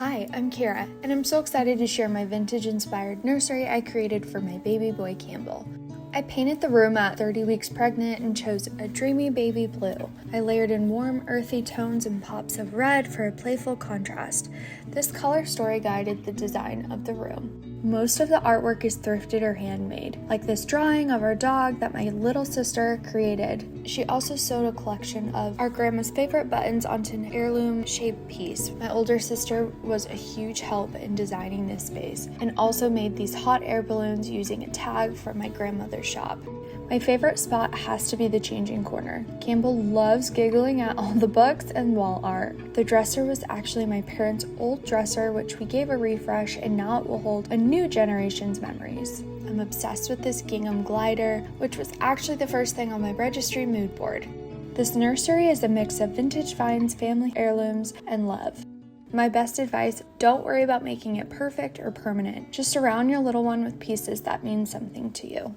Hi, I'm Kirra, and I'm so excited to share my vintage-inspired nursery I created for my baby boy Campbell. I painted the room at 30 weeks pregnant and chose a dreamy baby blue. I layered in warm, earthy tones and pops of red for a playful contrast. This color story guided the design of the room. Most of the artwork is thrifted or handmade, like this drawing of our dog that my little sister created. She also sewed a collection of our grandma's favorite buttons onto an heirloom shaped piece. My older sister was a huge help in designing this space and also made these hot air balloons using a tag from my grandmother's shop. My favorite spot has to be the changing corner. Campbell loves giggling at all the books and wall art. The dresser was actually my parents' old dresser, which we gave a refresh, and now it will hold a new generation's memories. I'm obsessed with this gingham glider, which was actually the first thing on my registry mood board. This nursery is a mix of vintage finds, family heirlooms, and love. My best advice, don't worry about making it perfect or permanent. Just surround your little one with pieces that mean something to you.